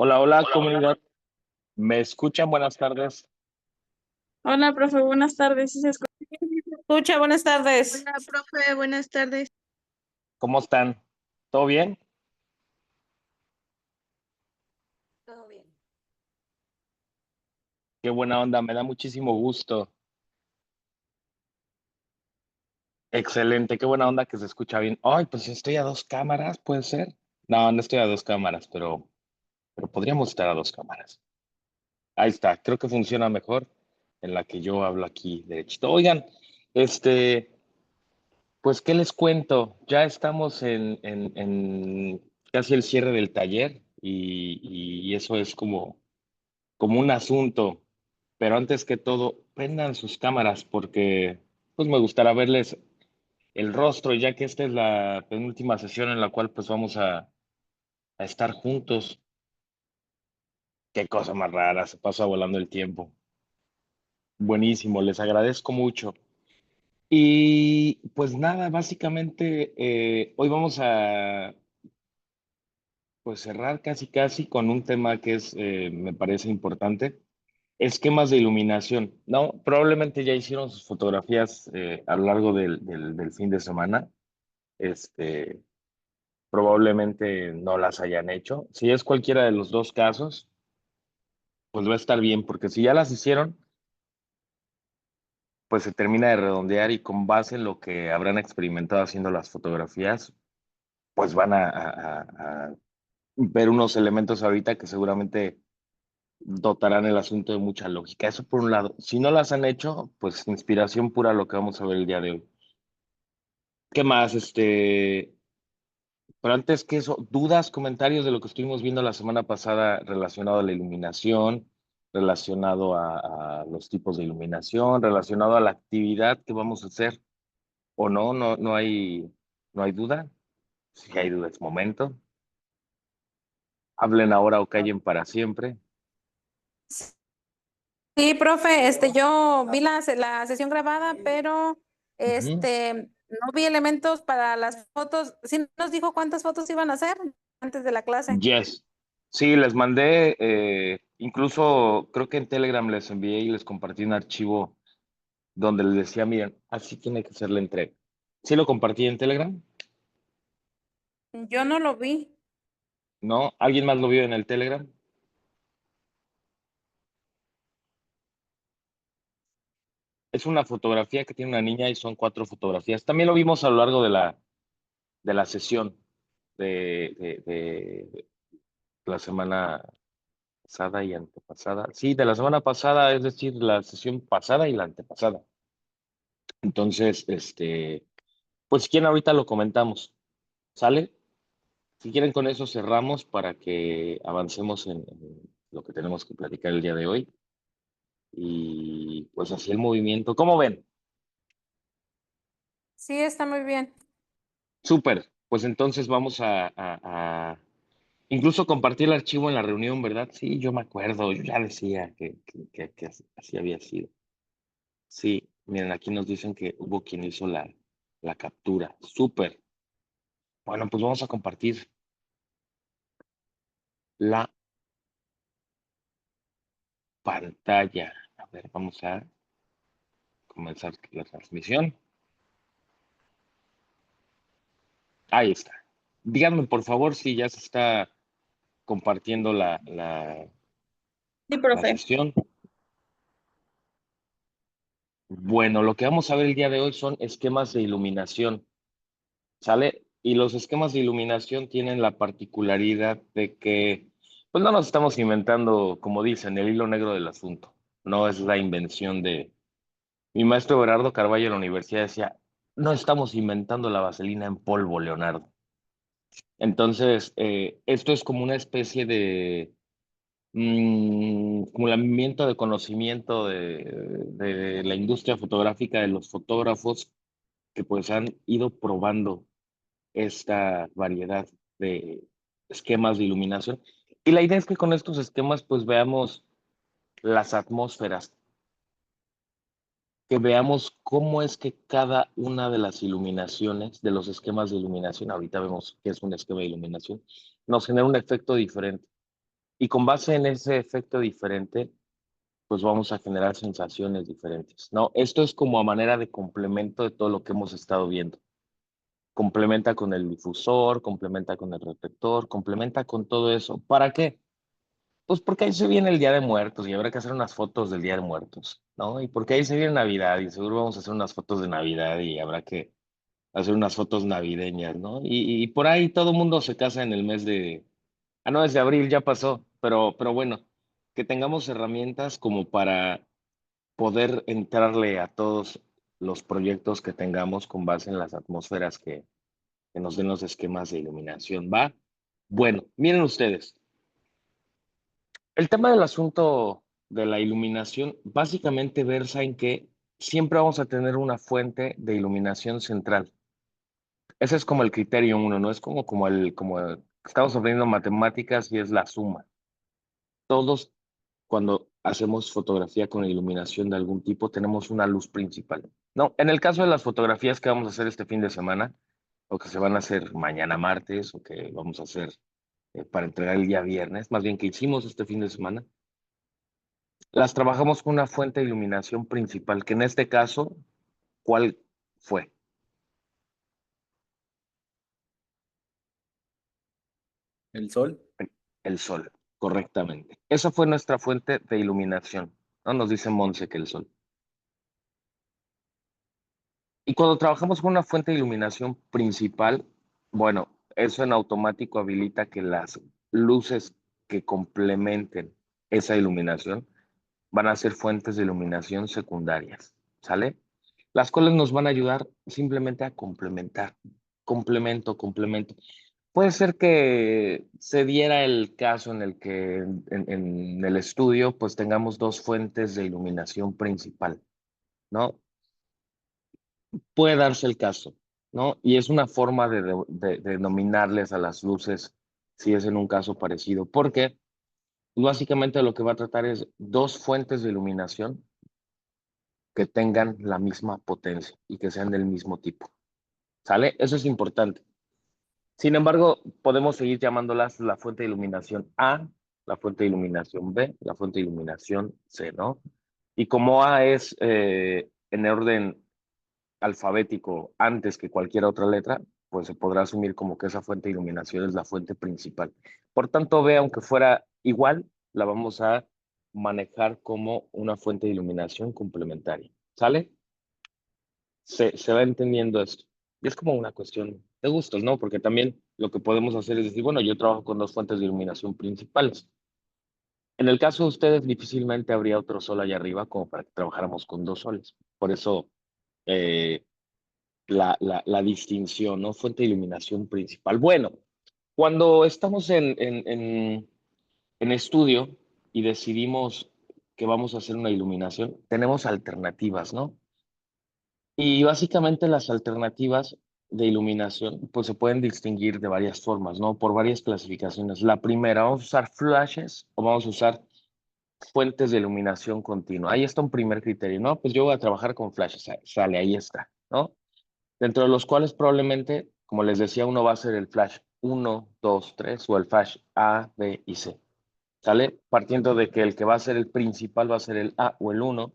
Hola, hola, comunidad. ¿Me escuchan? Buenas tardes. Hola, profe, buenas tardes. ¿Sí se Escucha, buenas tardes. Hola, profe, buenas tardes. ¿Cómo están? ¿Todo bien? Todo bien. Qué buena onda, me da muchísimo gusto. Excelente, qué buena onda que se escucha bien. Ay, pues estoy a dos cámaras, ¿puede ser? No, no estoy a dos cámaras, pero podríamos estar a dos cámaras. Ahí está, creo que funciona mejor en la que yo hablo aquí derechito. Oigan, este, pues, ¿qué les cuento? Ya estamos en casi el cierre del taller y eso es como un asunto, pero antes que todo, prendan sus cámaras porque pues me gustaría verles el rostro, ya que esta es la penúltima sesión en la cual pues vamos a estar juntos. Qué cosa más rara, se pasa volando el tiempo. Buenísimo, les agradezco mucho. Y pues nada, básicamente hoy vamos a pues cerrar casi casi con un tema que es, me parece importante. Esquemas de iluminación, ¿no? Probablemente ya hicieron sus fotografías a lo largo del fin de semana. Este, probablemente no las hayan hecho. Si es cualquiera de los dos casos, pues va a estar bien, porque si ya las hicieron, pues se termina de redondear y con base en lo que habrán experimentado haciendo las fotografías, pues van a ver unos elementos ahorita que seguramente dotarán el asunto de mucha lógica. Eso por un lado. Si no las han hecho, pues inspiración pura lo que vamos a ver el día de hoy. ¿Qué más? Pero antes que eso, dudas, comentarios de lo que estuvimos viendo la semana pasada relacionado a la iluminación, relacionado a los tipos de iluminación, relacionado a la actividad que vamos a hacer, o no, no hay duda. Si hay duda, es momento. Hablen ahora o callen para siempre. Sí, profe, yo vi la sesión grabada, pero Ujú. no vi elementos para las fotos. ¿Sí nos dijo cuántas fotos iban a hacer antes de la clase? Yes. Sí, les mandé, incluso creo que en Telegram les envié y les compartí un archivo donde les decía, miren, así tiene que ser la entrega. ¿Sí lo compartí en Telegram? Yo no lo vi. ¿No? ¿Alguien más lo vio en el Telegram? Es una fotografía que tiene una niña y son cuatro fotografías. También lo vimos a lo largo de la sesión de la semana pasada y antepasada. Sí, de la semana pasada, es decir, la sesión pasada y la antepasada. Entonces, pues si quieren ahorita lo comentamos. ¿Sale? Si quieren con eso cerramos para que avancemos en lo que tenemos que platicar el día de hoy. Y pues así el movimiento. ¿Cómo ven? Sí, está muy bien. Súper. Pues entonces vamos incluso compartir el archivo en la reunión, ¿verdad? Sí, yo me acuerdo, yo ya decía que así había sido. Sí, miren, aquí nos dicen que hubo quien hizo la captura. Súper. Bueno, pues vamos a compartir la pantalla. A ver, vamos a comenzar la transmisión. Ahí está. Díganme, por favor, si ya se está compartiendo Sí, la profe. sesión. Bueno, lo que vamos a ver el día de hoy son esquemas de iluminación, ¿sale? Y los esquemas de iluminación tienen la particularidad de que, pues no nos estamos inventando, como dicen, el hilo negro del asunto. No es la invención de... Mi maestro Gerardo Carballo en la universidad decía, no estamos inventando la vaselina en polvo, Leonardo. Entonces, esto es como una especie de acumulamiento de conocimiento de la industria fotográfica, de los fotógrafos que pues han ido probando esta variedad de esquemas de iluminación. Y la idea es que con estos esquemas pues veamos las atmósferas, que veamos cómo es que cada una de las iluminaciones, de los esquemas de iluminación, ahorita vemos que es un esquema de iluminación, nos genera un efecto diferente. Y con base en ese efecto diferente, pues vamos a generar sensaciones diferentes, ¿no? Esto es como a manera de complemento de todo lo que hemos estado viendo. Complementa con el difusor, complementa con el reflector, complementa con todo eso. ¿Para qué? Pues porque ahí se viene el Día de Muertos y habrá que hacer unas fotos del Día de Muertos, ¿no? Y porque ahí se viene Navidad y seguro vamos a hacer unas fotos de Navidad y habrá que hacer unas fotos navideñas, ¿no? Y por ahí todo el mundo se casa en el mes de... Ah, no, es de abril, ya pasó, pero bueno, que tengamos herramientas como para poder entrarle a todos los proyectos que tengamos con base en las atmósferas que nos den los esquemas de iluminación, ¿va? Bueno, miren ustedes, el tema del asunto de la iluminación básicamente versa en que siempre vamos a tener una fuente de iluminación central. Ese es como el criterio uno, ¿no? Es estamos aprendiendo matemáticas y es la suma. Todos, cuando hacemos fotografía con iluminación de algún tipo, tenemos una luz principal. No, en el caso de las fotografías que vamos a hacer este fin de semana, o que se van a hacer mañana martes, o que vamos a hacer para entregar el día viernes, más bien que hicimos este fin de semana, las trabajamos con una fuente de iluminación principal, que en este caso, ¿cuál fue? El sol. El sol, correctamente. Esa fue nuestra fuente de iluminación, ¿no? Nos dice Monse que el sol. Y cuando trabajamos con una fuente de iluminación principal, bueno, eso en automático habilita que las luces que complementen esa iluminación van a ser fuentes de iluminación secundarias, ¿sale? Las cuales nos van a ayudar simplemente a complementar, complemento, complemento. Puede ser que se diera el caso en el que en el estudio pues tengamos dos fuentes de iluminación principal, ¿no? Puede darse el caso, ¿no? Y es una forma de denominarles a las luces si es en un caso parecido, porque básicamente lo que va a tratar es dos fuentes de iluminación que tengan la misma potencia y que sean del mismo tipo, ¿sale? Eso es importante. Sin embargo, podemos seguir llamándolas la fuente de iluminación A, la fuente de iluminación B, la fuente de iluminación C, ¿no? Y como A es en orden alfabético antes que cualquier otra letra, pues se podrá asumir como que esa fuente de iluminación es la fuente principal. Por tanto, B, aunque fuera igual, la vamos a manejar como una fuente de iluminación complementaria. ¿Sale? Se va entendiendo esto. Y es como una cuestión de gustos, ¿no? Porque también lo que podemos hacer es decir, bueno, yo trabajo con dos fuentes de iluminación principales. En el caso de ustedes, difícilmente habría otro sol allá arriba como para que trabajáramos con dos soles. Por eso, eh, la distinción, ¿no? Fuente de iluminación principal. Bueno, cuando estamos en estudio y decidimos que vamos a hacer una iluminación, tenemos alternativas, ¿no? Y básicamente las alternativas de iluminación, pues se pueden distinguir de varias formas, ¿no? Por varias clasificaciones. La primera, vamos a usar flashes o vamos a usar fuentes de iluminación continua. Ahí está un primer criterio, ¿no? Pues yo voy a trabajar con flashes, sale, ahí está, ¿no? Dentro de los cuales probablemente, como les decía, uno va a ser el flash uno 2 3 o el flash A, B y C, ¿sale? Partiendo de que el que va a ser el principal va a ser el A o el uno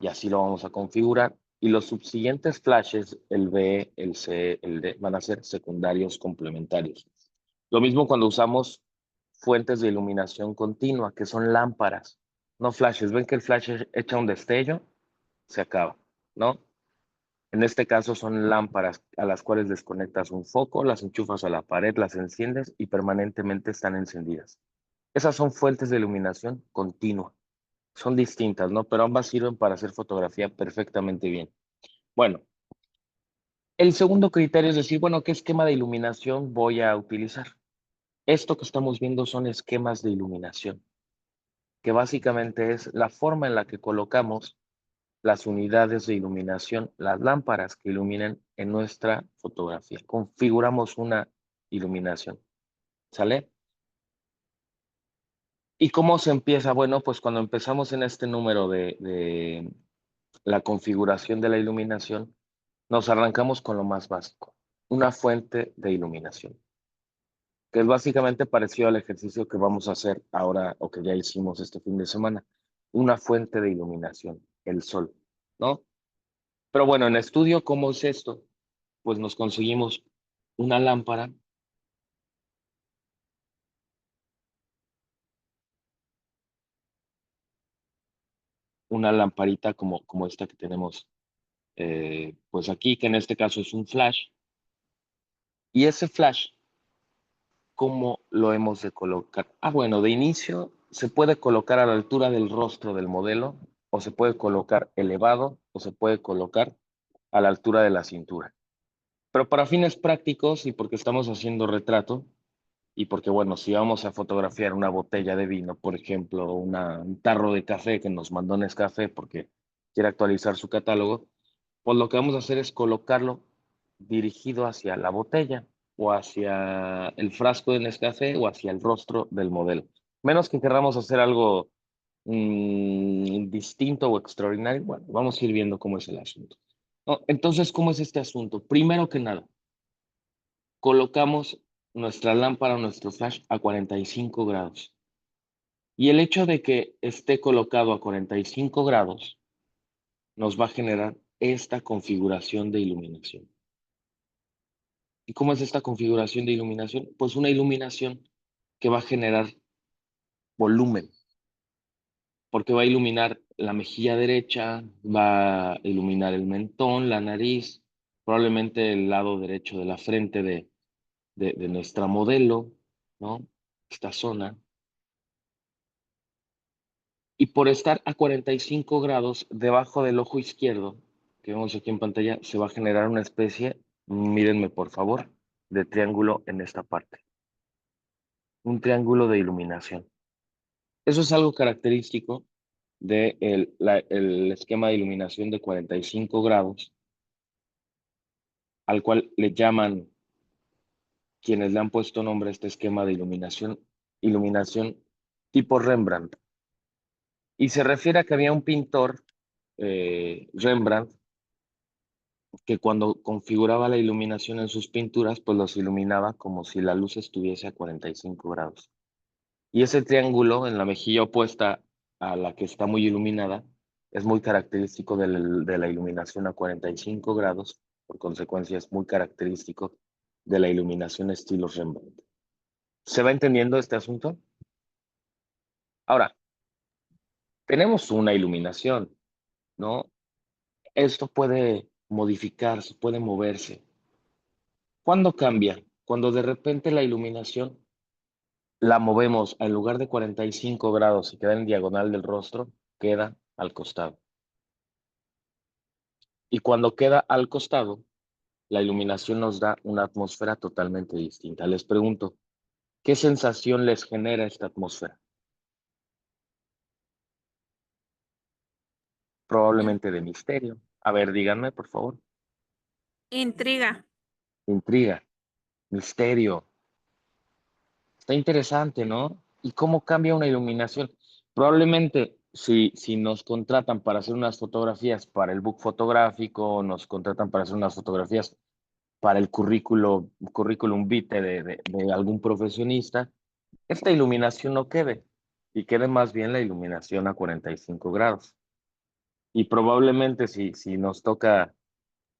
y así lo vamos a configurar. Y los subsiguientes flashes, el B, el C, el D, van a ser secundarios complementarios. Lo mismo cuando usamos fuentes de iluminación continua, que son lámparas, no flashes. Ven que el flash echa un destello, se acaba, ¿no? En este caso son lámparas a las cuales desconectas un foco, las enchufas a la pared, las enciendes y permanentemente están encendidas. Esas son fuentes de iluminación continua. Son distintas, ¿no? Pero ambas sirven para hacer fotografía perfectamente bien. Bueno, el segundo criterio es decir, bueno, ¿qué esquema de iluminación voy a utilizar? Esto que estamos viendo son esquemas de iluminación, que básicamente es la forma en la que colocamos las unidades de iluminación, las lámparas que iluminen en nuestra fotografía. Configuramos una iluminación, ¿sale? ¿Y cómo se empieza? Bueno, pues cuando empezamos en este número de la configuración de la iluminación, nos arrancamos con lo más básico, una fuente de iluminación. que es básicamente parecido al ejercicio que vamos a hacer ahora o que ya hicimos este fin de semana. Una fuente de iluminación, el sol, ¿no? Pero bueno, en estudio, ¿cómo es esto? Pues nos conseguimos una lámpara, una lamparita como esta que tenemos pues aquí, que en este caso es un flash. Y ese flash, ¿cómo lo hemos de colocar? Ah, bueno, de inicio se puede colocar a la altura del rostro del modelo, o se puede colocar elevado, o se puede colocar a la altura de la cintura. Pero para fines prácticos y porque estamos haciendo retrato, y porque, bueno, si vamos a fotografiar una botella de vino, por ejemplo, un tarro de café que nos mandó Nescafé porque quiere actualizar su catálogo, pues lo que vamos a hacer es colocarlo dirigido hacia la botella o hacia el frasco de Nescafé o hacia el rostro del modelo. Menos que queramos hacer algo distinto o extraordinario, bueno, vamos a ir viendo cómo es el asunto. No, entonces, ¿cómo es este asunto? Primero que nada, colocamos nuestra lámpara o nuestro flash a 45 grados. Y el hecho de que esté colocado a 45 grados nos va a generar esta configuración de iluminación. ¿Y cómo es esta configuración de iluminación? Pues una iluminación que va a generar volumen, porque va a iluminar la mejilla derecha, va a iluminar el mentón, la nariz, probablemente el lado derecho de la frente de nuestra modelo, ¿no? Esta zona. Y por estar a 45 grados debajo del ojo izquierdo, que vemos aquí en pantalla, se va a generar una especie, mírenme por favor, de triángulo en esta parte. Un triángulo de iluminación. Eso es algo característico del el esquema de iluminación de 45 grados, al cual le llaman, quienes le han puesto nombre a este esquema de iluminación tipo Rembrandt. Y se refiere a que había un pintor, Rembrandt, que cuando configuraba la iluminación en sus pinturas, pues los iluminaba como si la luz estuviese a 45 grados. Y ese triángulo en la mejilla opuesta a la que está muy iluminada es muy característico de la iluminación a 45 grados, por consecuencia es muy característico de la iluminación estilo Rembrandt. ¿Se va entendiendo este asunto? Ahora, tenemos una iluminación, ¿no? Esto puede modificarse, puede moverse. ¿Cuándo cambia? Cuando de repente la iluminación la movemos, en lugar de 45 grados y queda en diagonal del rostro, queda al costado. Y cuando queda al costado, la iluminación nos da una atmósfera totalmente distinta. Les pregunto, ¿qué sensación les genera esta atmósfera? Probablemente de misterio. A ver, díganme, por favor. Intriga. Intriga, misterio. Está interesante, ¿no? ¿Y cómo cambia una iluminación? Probablemente si nos contratan para hacer unas fotografías para el book fotográfico, nos contratan para hacer unas fotografías para el currículum vitae de algún profesionista, esta iluminación no quede y quede más bien la iluminación a 45 grados. Y probablemente si nos toca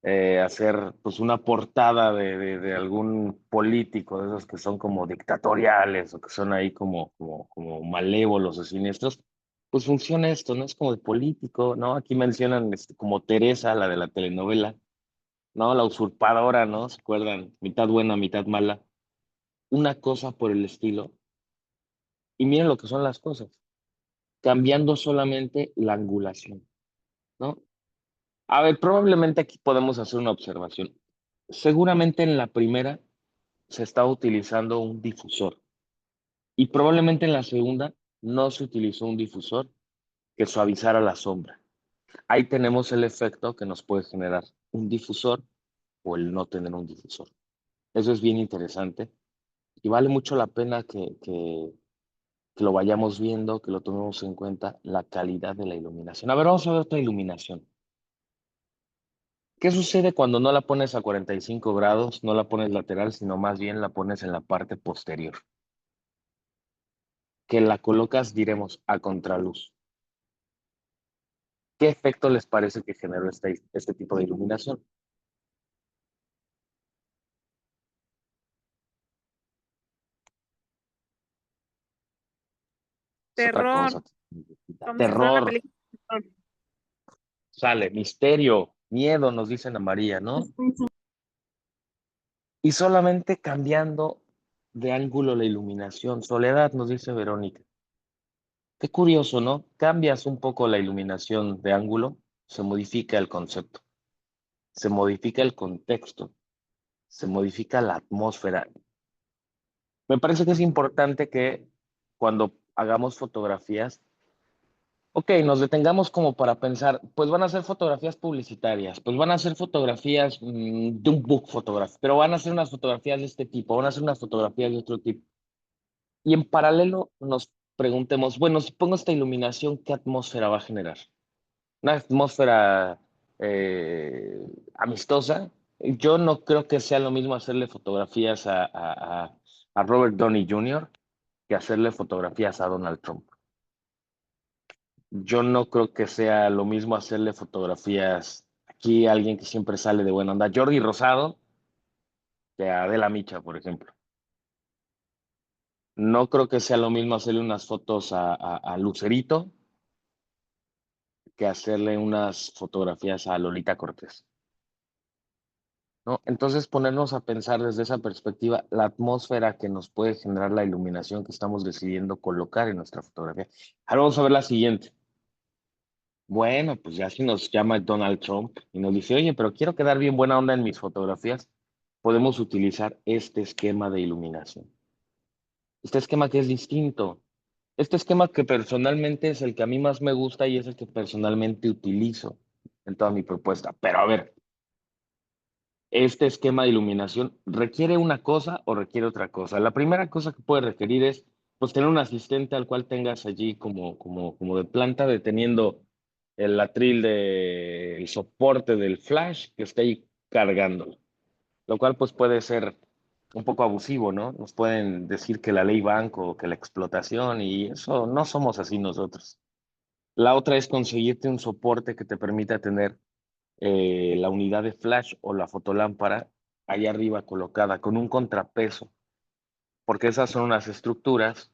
hacer pues una portada de algún político, de esos que son como dictatoriales o que son ahí como malévolos o siniestros, pues funciona esto, ¿no? Es como de político, ¿no? Aquí mencionan como Teresa, la de la telenovela, ¿no? La usurpadora, ¿no? ¿Se acuerdan? Mitad buena, mitad mala. Una cosa por el estilo. Y miren lo que son las cosas, cambiando solamente la angulación, ¿no? A ver, probablemente aquí podemos hacer una observación. Seguramente en la primera se está utilizando un difusor y probablemente en la segunda no se utilizó un difusor que suavizara la sombra. Ahí tenemos el efecto que nos puede generar un difusor o el no tener un difusor. Eso es bien interesante y vale mucho la pena que lo vayamos viendo, que lo tomemos en cuenta, la calidad de la iluminación. A ver, vamos a ver otra iluminación. ¿Qué sucede cuando no la pones a 45 grados, no la pones lateral, sino más bien la pones en la parte posterior? Que la colocas, diremos, a contraluz. ¿Qué efecto les parece que generó este tipo de iluminación? Es otra Terror, cosa. como si fuera una Terror, película de terror. sale, misterio, miedo, nos dicen a María, ¿no? Y solamente cambiando de ángulo la iluminación. Soledad, nos dice Verónica. Qué curioso, ¿no? Cambias un poco la iluminación de ángulo, se modifica el concepto, se modifica el contexto, se modifica la atmósfera. Me parece que es importante que cuando hagamos fotografías, ok, nos detengamos como para pensar, pues van a ser fotografías publicitarias, pues van a ser fotografías de un book photograph, pero van a ser unas fotografías de este tipo, van a ser unas fotografías de otro tipo. Y en paralelo nos preguntemos, bueno, si pongo esta iluminación, ¿qué atmósfera va a generar? Una atmósfera amistosa. Yo no creo que sea lo mismo hacerle fotografías a Robert Downey Jr. que hacerle fotografías a Donald Trump. Yo no creo que sea lo mismo hacerle fotografías aquí a alguien que siempre sale de buena onda, Jordi Rosado, que a Adela Micha, por ejemplo. No creo que sea lo mismo hacerle unas fotos a Lucerito que hacerle unas fotografías a Lolita Cortés, ¿no? Entonces ponernos a pensar desde esa perspectiva la atmósfera que nos puede generar la iluminación que estamos decidiendo colocar en nuestra fotografía. Ahora vamos a ver la siguiente. Bueno, pues ya si nos llama Donald Trump y nos dice, oye, pero quiero quedar bien buena onda en mis fotografías, podemos utilizar este esquema de iluminación. Este esquema que es distinto. Este esquema que personalmente es el que a mí más me gusta y es el que personalmente utilizo en toda mi propuesta. Pero a ver, este esquema de iluminación requiere una cosa o requiere otra cosa. La primera cosa que puede requerir es pues tener un asistente al cual tengas allí como de planta, deteniendo el atril el soporte del flash que esté ahí cargándolo, lo cual pues puede ser un poco abusivo, ¿no? Nos pueden decir que la ley banco o que la explotación y eso no somos así nosotros. La otra es conseguirte un soporte que te permita tener la unidad de flash o la fotolámpara allá arriba colocada con un contrapeso, porque esas son unas estructuras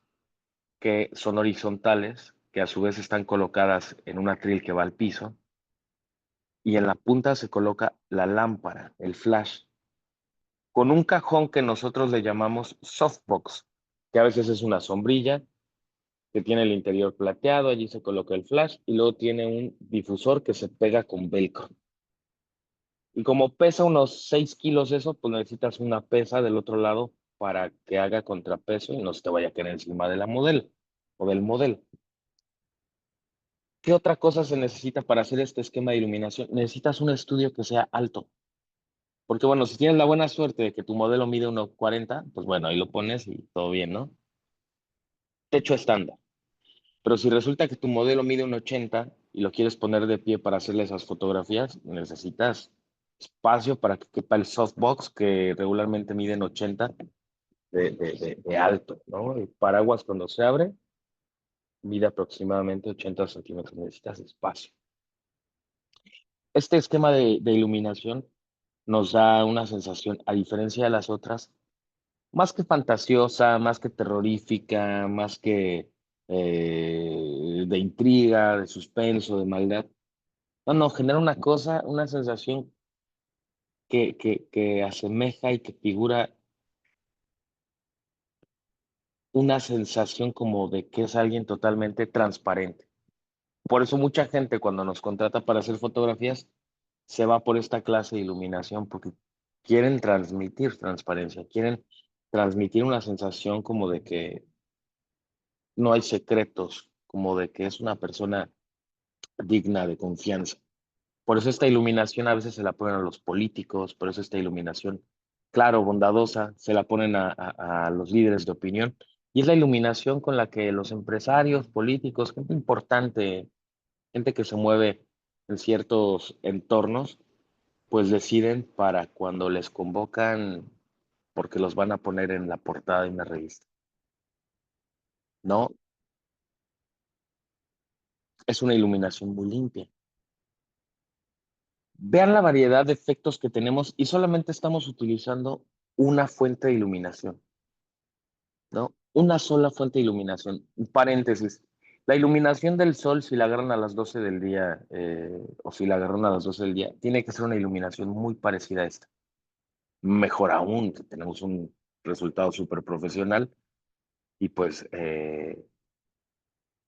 que son horizontales, que a su vez están colocadas en un atril que va al piso, y en la punta se coloca la lámpara, el flash, con un cajón que nosotros le llamamos softbox, que a veces es una sombrilla que tiene el interior plateado, allí se coloca el flash y luego tiene un difusor que se pega con velcro. Y como pesa unos 6 kilos eso, pues necesitas una pesa del otro lado para que haga contrapeso y no se te vaya a caer encima de la modelo o del modelo. ¿Qué otra cosa se necesita para hacer este esquema de iluminación? Necesitas un estudio que sea alto. Porque bueno, si tienes la buena suerte de que tu modelo mide 1,40, pues bueno, ahí lo pones y todo bien, ¿no? Techo estándar. Pero si resulta que tu modelo mide 1,80 y lo quieres poner de pie para hacerle esas fotografías, necesitas espacio para que quepa el softbox que regularmente miden 80 de alto, ¿no? El paraguas cuando se abre mide aproximadamente 80 centímetros, necesitas espacio. Este esquema de iluminación nos da una sensación, a diferencia de las otras, más que fantasiosa, más que terrorífica, más que de intriga, de suspenso, de maldad. No, no, genera una cosa, una sensación que asemeja y que figura una sensación como de que es alguien totalmente transparente. Por eso mucha gente cuando nos contrata para hacer fotografías se va por esta clase de iluminación porque quieren transmitir transparencia, quieren transmitir una sensación como de que no hay secretos, como de que es una persona digna de confianza. Por eso esta iluminación a veces se la ponen a los políticos, por eso esta iluminación, claro, bondadosa, se la ponen a los líderes de opinión. Y es la iluminación con la que los empresarios, políticos, gente importante, gente que se mueve en ciertos entornos, pues deciden para cuando les convocan, porque los van a poner en la portada de una revista. No, es una iluminación muy limpia. Vean la variedad de efectos que tenemos y solamente estamos utilizando una fuente de iluminación, ¿no? Una sola fuente de iluminación. Un paréntesis. La iluminación del sol, si la agarran a las 12 del día, o si la agarran a las 12 del día, tiene que ser una iluminación muy parecida a esta. Mejor aún, que tenemos un resultado súper profesional y pues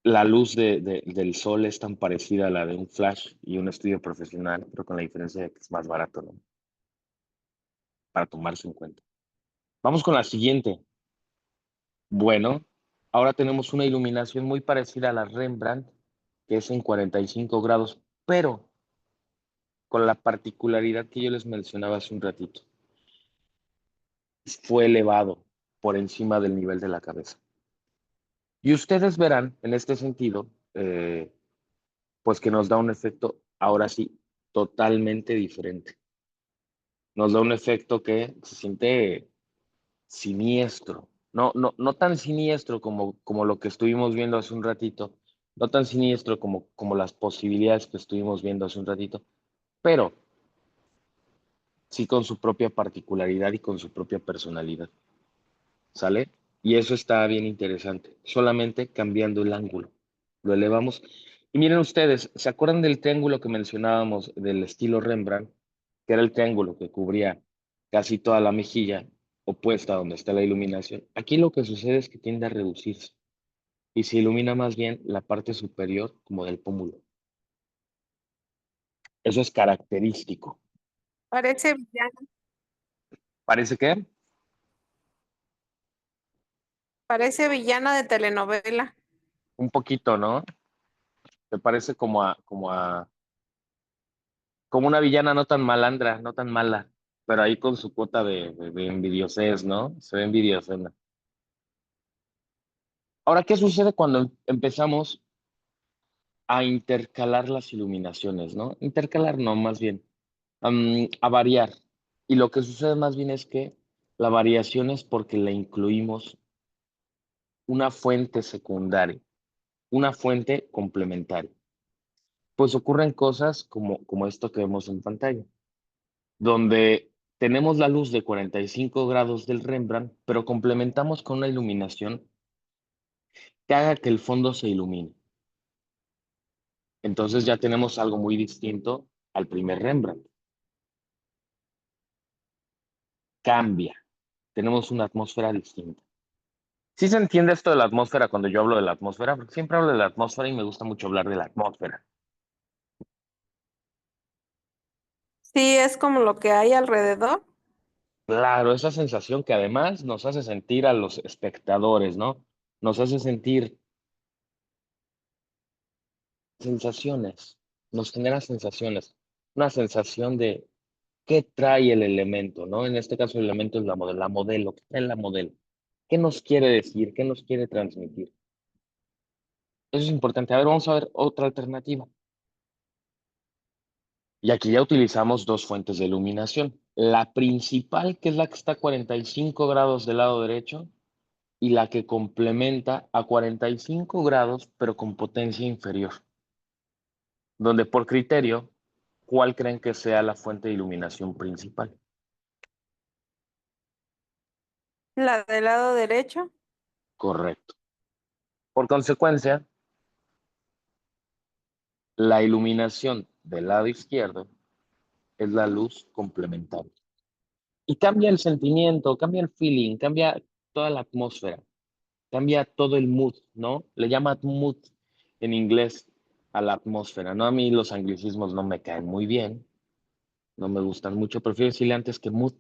la luz del sol es tan parecida a la de un flash y un estudio profesional, pero con la diferencia de que es más barato, ¿no? Para tomarse en cuenta. Vamos con la siguiente. Bueno, ahora tenemos una iluminación muy parecida a la Rembrandt, que es en 45 grados, pero con la particularidad que yo les mencionaba hace un ratito. Fue elevado por encima del nivel de la cabeza. Y ustedes verán, en este sentido, pues que nos da un efecto, ahora sí, totalmente diferente. Nos da un efecto que se siente siniestro. No tan siniestro como lo que estuvimos viendo hace un ratito, no tan siniestro como las posibilidades que estuvimos viendo hace un ratito, pero sí con su propia particularidad y con su propia personalidad. ¿Sale? Y eso está bien interesante. Solamente cambiando el ángulo. Lo elevamos. Y miren ustedes, ¿se acuerdan del triángulo que mencionábamos del estilo Rembrandt? Que era el triángulo que cubría casi toda la mejilla opuesta a donde está la iluminación. Aquí lo que sucede es que tiende a reducirse y se ilumina más bien la parte superior como del pómulo. Eso es característico. Parece villana, ¿Parece que? parece villana de telenovela. Un poquito, ¿no? Me parece como una villana no tan malandra, no tan mala, pero ahí con su cuota de envidiosez, ¿no? Se ve envidiosona. Ahora, ¿qué sucede cuando empezamos a intercalar las iluminaciones, ¿no? Intercalar no, más bien, a variar. Y lo que sucede más bien es que la variación es porque le incluimos una fuente secundaria, una fuente complementaria. Pues ocurren cosas como esto que vemos en pantalla, donde tenemos la luz de 45 grados del Rembrandt, pero complementamos con una iluminación que haga que el fondo se ilumine. Entonces ya tenemos algo muy distinto al primer Rembrandt. Cambia, tenemos una atmósfera distinta. ¿Sí se entiende esto de la atmósfera cuando yo hablo de la atmósfera? Porque siempre hablo de la atmósfera y me gusta mucho hablar de la atmósfera. Sí, es como lo que hay alrededor. Claro, esa sensación que además nos hace sentir a los espectadores, ¿no? Nos hace sentir sensaciones, nos genera sensaciones, una sensación de qué trae el elemento, ¿no? En este caso el elemento es la modelo, ¿qué trae la modelo? ¿Qué nos quiere decir? ¿Qué nos quiere transmitir? Eso es importante. A ver, vamos a ver otra alternativa. Y aquí ya utilizamos dos fuentes de iluminación. La principal, que es la que está a 45 grados del lado derecho, y la que complementa a 45 grados, pero con potencia inferior. Donde por criterio, ¿cuál creen que sea la fuente de iluminación principal? La del lado derecho. Correcto. Por consecuencia, la iluminación del lado izquierdo es la luz complementaria. Y cambia el sentimiento, cambia el feeling, cambia toda la atmósfera, cambia todo el mood, ¿no? Le llama mood en inglés a la atmósfera, ¿no? A mí los anglicismos no me caen muy bien, no me gustan mucho, prefiero decirle antes que mood,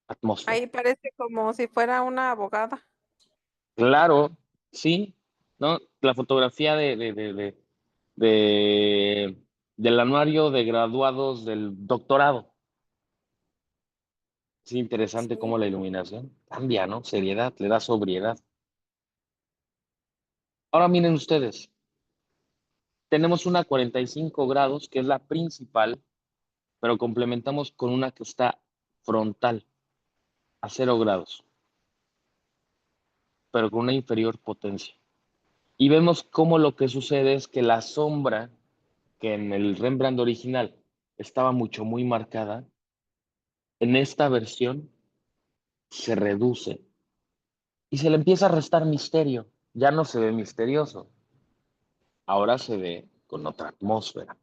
atmósfera. Ahí parece como si fuera una abogada. Claro, sí, ¿no? La fotografía de- del anuario de graduados del doctorado. Es interesante Sí. cómo la iluminación cambia, ¿no? Seriedad, le da sobriedad. Ahora miren ustedes, tenemos una 45 grados, que es la principal, pero complementamos con una que está frontal, a 0 grados, pero con una inferior potencia. Y vemos cómo lo que sucede es que la sombra, que en el Rembrandt original estaba muy marcada, en esta versión se reduce y se le empieza a restar misterio. Ya no se ve misterioso, ahora se ve con otra atmósfera.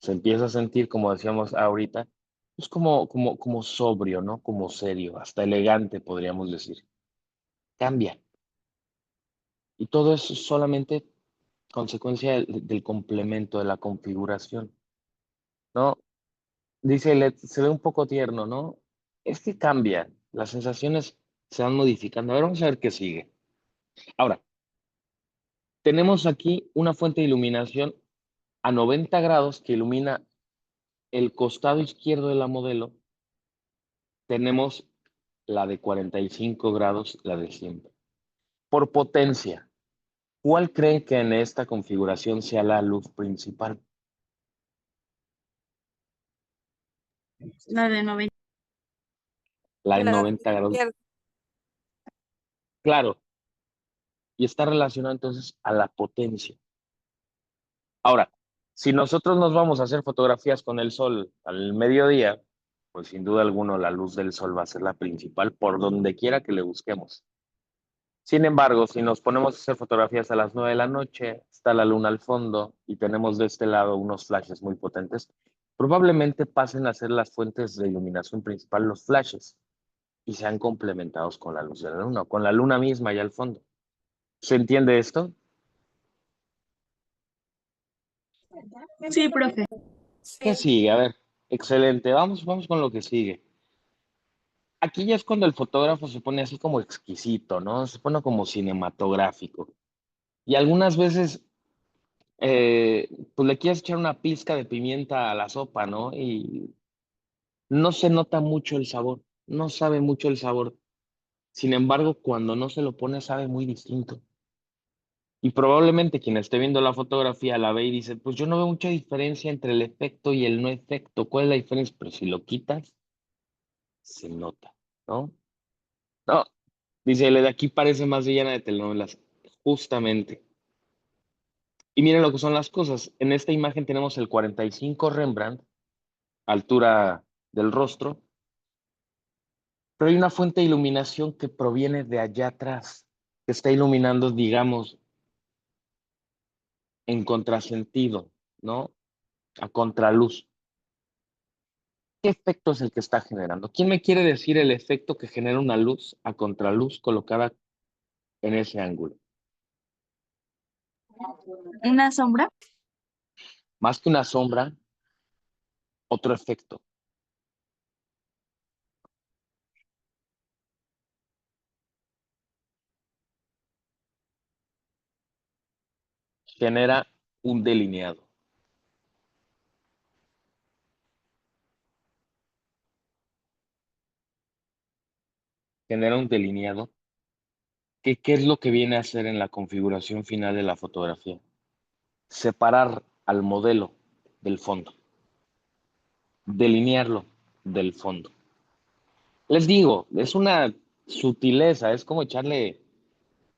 Se empieza a sentir, como decíamos ahorita, pues como sobrio, ¿no? Como serio, hasta elegante, podríamos decir. Cambia. Y todo eso es solamente consecuencia del complemento, de la configuración, ¿no? Dice Led, se ve un poco tierno, ¿no? Es que cambia, las sensaciones se van modificando. A ver, vamos a ver qué sigue. Ahora, tenemos aquí una fuente de iluminación a 90 grados que ilumina el costado izquierdo de la modelo. Tenemos la de 45 grados, la de siempre. Por potencia, ¿cuál creen que en esta configuración sea la luz principal? La de 90. La de La 90 grados. izquierda. Claro, y está relacionado entonces a la potencia. Ahora, si nosotros nos vamos a hacer fotografías con el sol al mediodía, pues sin duda alguna la luz del sol va a ser la principal por donde quiera que le busquemos. Sin embargo, si nos ponemos a hacer fotografías a las 9 de la noche, está la luna al fondo y tenemos de este lado unos flashes muy potentes, probablemente pasen a ser las fuentes de iluminación principal los flashes y sean complementados con la luz de la luna, o con la luna misma allá al fondo. ¿Se entiende esto? Sí, profe. ¿Qué Sí. sigue? A ver, excelente. Vamos con lo que sigue. Aquí ya es cuando el fotógrafo se pone así como exquisito, ¿no? Se pone como cinematográfico. Y algunas veces, pues le quieres echar una pizca de pimienta a la sopa, ¿no? Y no se nota mucho el sabor, no sabe mucho el sabor. Sin embargo, cuando no se lo pone, sabe muy distinto. Y probablemente quien esté viendo la fotografía la ve y dice, pues yo no veo mucha diferencia entre el efecto y el no efecto. ¿Cuál es la diferencia? Pero si lo quitas, se nota, ¿no? No, dice, la de aquí parece más villana de telenovelas. Justamente. Y miren lo que son las cosas. En esta imagen tenemos el 45 Rembrandt, altura del rostro, pero hay una fuente de iluminación que proviene de allá atrás, que está iluminando, digamos, en contrasentido, ¿no? A contraluz. ¿Qué efecto es el que está generando? ¿Quién me quiere decir el efecto que genera una luz a contraluz colocada en ese ángulo? ¿Una sombra? Más que una sombra, otro efecto. Genera un delineado. Genera un delineado. ¿Qué es lo que viene a hacer en la configuración final de la fotografía? Separar al modelo del fondo. Delinearlo del fondo. Les digo, es una sutileza, es como echarle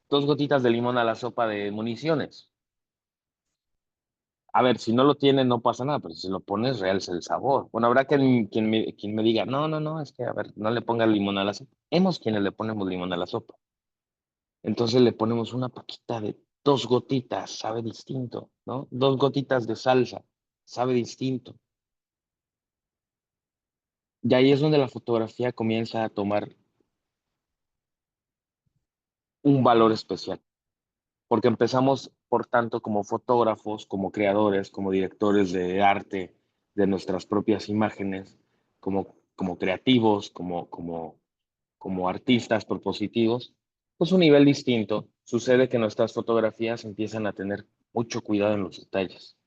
2 gotitas de limón a la sopa de municiones. A ver, si no lo tienes no pasa nada, pero si lo pones realza el sabor. Bueno, habrá quien me diga, no, es que, a ver, no le pongas limón a la sopa. Hemos quienes le ponemos limón a la sopa. Entonces le ponemos una poquita de 2 gotitas, sabe distinto, ¿no? 2 gotitas de salsa, sabe distinto. Y ahí es donde la fotografía comienza a tomar un valor especial, porque empezamos, por tanto, como fotógrafos, como creadores, como directores de arte de nuestras propias imágenes, como creativos, como artistas propositivos, pues un nivel distinto. Sucede que nuestras fotografías empiezan a tener mucho cuidado en los detalles.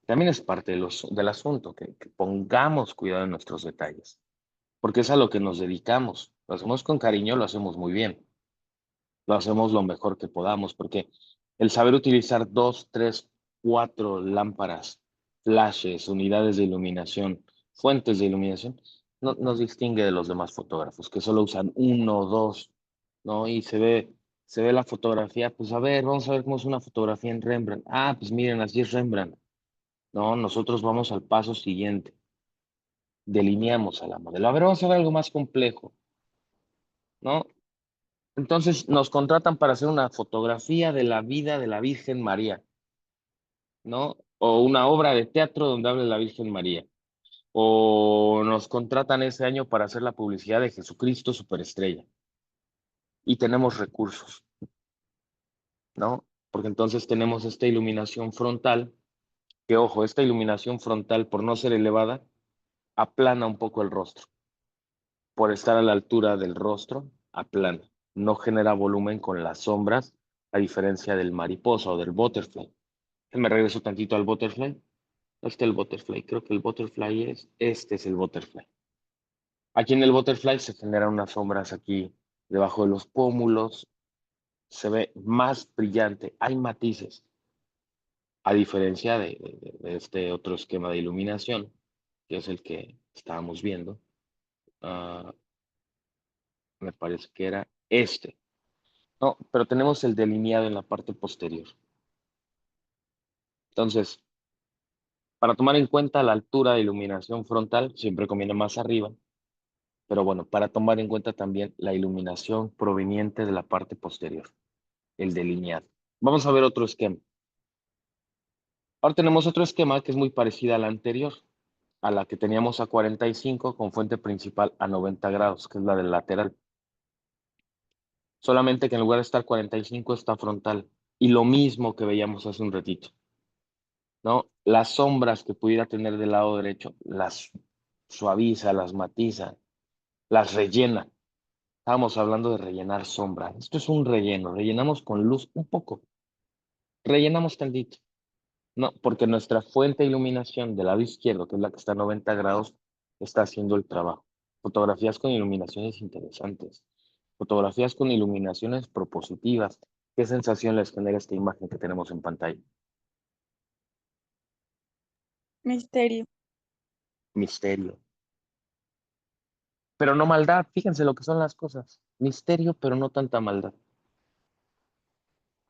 También es parte del asunto, que pongamos cuidado en nuestros detalles, porque es a lo que nos dedicamos. Lo hacemos con cariño, lo hacemos muy bien, lo hacemos lo mejor que podamos, porque el saber utilizar 2, 3, 4 lámparas, flashes, unidades de iluminación, fuentes de iluminación, nos distingue de los demás fotógrafos, que solo usan uno o dos, ¿no? Y se ve la fotografía, pues a ver, vamos a ver cómo es una fotografía en Rembrandt. Ah, pues miren, así es Rembrandt. No, nosotros vamos al paso siguiente. Delineamos a la modelo. A ver, vamos a ver algo más complejo, ¿no? Entonces nos contratan para hacer una fotografía de la vida de la Virgen María, ¿no? O una obra de teatro donde hable la Virgen María. O nos contratan ese año para hacer la publicidad de Jesucristo Superestrella. Y tenemos recursos, ¿no? Porque entonces tenemos esta iluminación frontal, que ojo, esta iluminación frontal, por no ser elevada, aplana un poco el rostro. Por estar a la altura del rostro, aplana. No genera volumen con las sombras, a diferencia del mariposa o del butterfly. Me regreso tantito al butterfly. Este es el butterfly. Creo que el butterfly este es el butterfly. Aquí en el butterfly se generan unas sombras aquí debajo de los pómulos. Se ve más brillante. Hay matices. A diferencia de este otro esquema de iluminación, que es el que estábamos viendo. Me parece que era este. No, pero tenemos el delineado en la parte posterior. Entonces, para tomar en cuenta la altura de iluminación frontal, siempre conviene más arriba. Pero bueno, para tomar en cuenta también la iluminación proveniente de la parte posterior, el delineado. Vamos a ver otro esquema. Ahora tenemos otro esquema que es muy parecida a la anterior, a la que teníamos a 45 con fuente principal a 90 grados, que es la del lateral. Solamente que en lugar de estar 45 está frontal. Y lo mismo que veíamos hace un ratito, ¿no? Las sombras que pudiera tener del lado derecho, las suaviza, las matiza, las rellena. Estábamos hablando de rellenar sombra. Esto es un relleno. Rellenamos con luz un poco. Rellenamos tantito. No, porque nuestra fuente de iluminación del lado izquierdo, que es la que está a 90 grados, está haciendo el trabajo. Fotografías con iluminaciones interesantes. Fotografías con iluminaciones propositivas. ¿Qué sensación les genera esta imagen que tenemos en pantalla? Misterio. Misterio. Pero no maldad. Fíjense lo que son las cosas. Misterio, pero no tanta maldad.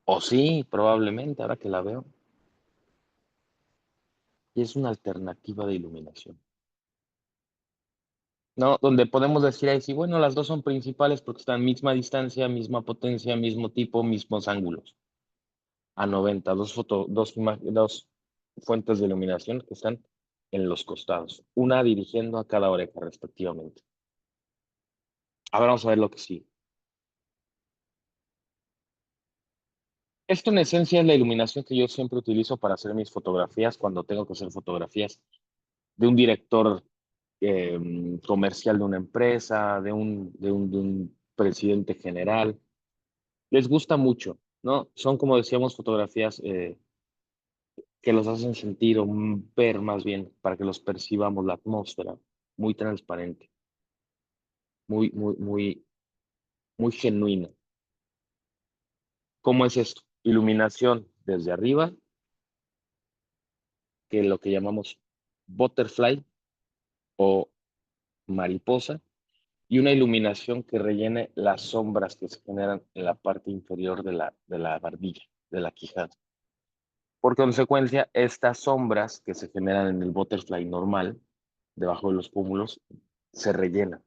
O sí, probablemente, ahora que la veo. Y es una alternativa de iluminación. ¿No? Donde podemos decir ahí sí, bueno, las dos son principales porque están misma distancia, misma potencia, mismo tipo, mismos ángulos. A 90, dos fuentes de iluminación que están en los costados, una dirigiendo a cada oreja respectivamente. Ahora vamos a ver lo que sigue. Esto en esencia es la iluminación que yo siempre utilizo para hacer mis fotografías cuando tengo que hacer fotografías de un director comercial de una empresa, de un presidente general. Les gusta mucho, ¿no? Son, como decíamos, fotografías que los hacen sentir o ver más bien para que los percibamos la atmósfera, muy transparente, muy, muy genuina. ¿Cómo es esto? Iluminación desde arriba, que es lo que llamamos butterfly o mariposa, y una iluminación que rellene las sombras que se generan en la parte inferior de la barbilla, de la quijada. Por consecuencia, estas sombras que se generan en el butterfly normal, debajo de los pómulos, se rellenan.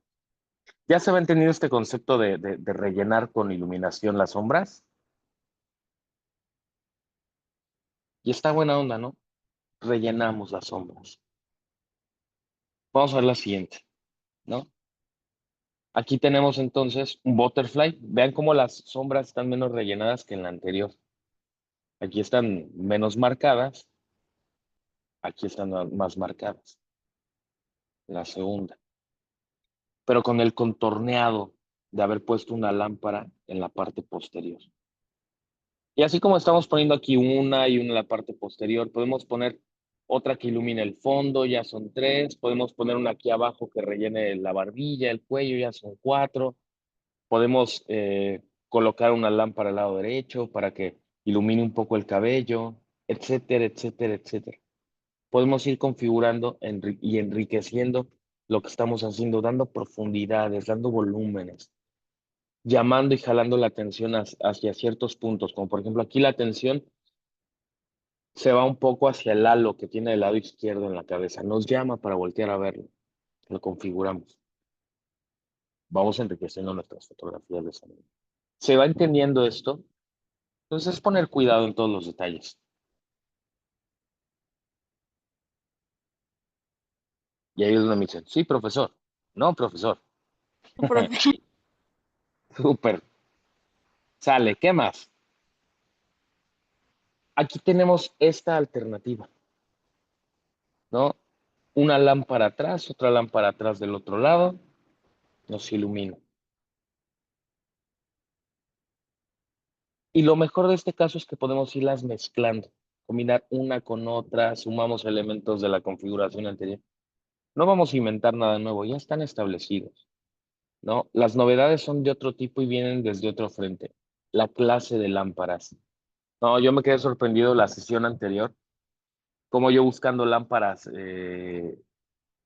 ¿Ya se va entendido este concepto de rellenar con iluminación las sombras? Y está buena onda, ¿no? Rellenamos las sombras. Vamos a ver la siguiente, ¿no? Aquí tenemos entonces un butterfly. Vean cómo las sombras están menos rellenadas que en la anterior. Aquí están menos marcadas. Aquí están más marcadas. La segunda. Pero con el contorneado de haber puesto una lámpara en la parte posterior. Y así como estamos poniendo aquí una y una en la parte posterior, podemos poner otra que ilumine el fondo, ya son tres. Podemos poner una aquí abajo que rellene la barbilla, el cuello, ya son cuatro. Podemos colocar una lámpara al lado derecho para que ilumine un poco el cabello, etcétera, etcétera, etcétera. podemos ir configurando y enriqueciendo lo que estamos haciendo, dando profundidades, dando volúmenes, llamando y jalando la atención hacia ciertos puntos, como por ejemplo aquí la atención se va un poco hacia el halo que tiene el lado izquierdo en la cabeza, nos llama para voltear a verlo, lo configuramos. Vamos enriqueciendo nuestras fotografías de esa manera. ¿Se va entendiendo esto? Entonces es poner cuidado en todos los detalles. Y ahí es donde me dicen, sí, profesor. No, profesor. Profe. Súper. Sale, ¿qué más? Aquí tenemos esta alternativa, ¿no? Una lámpara atrás, otra lámpara atrás del otro lado, nos ilumina. Y lo mejor de este caso es que podemos irlas mezclando, combinar una con otra, sumamos elementos de la configuración anterior. No vamos a inventar nada nuevo, ya están establecidos, ¿no? Las novedades son de otro tipo y vienen desde otro frente. La clase de lámparas. No, yo me quedé sorprendido la sesión anterior, como yo buscando lámparas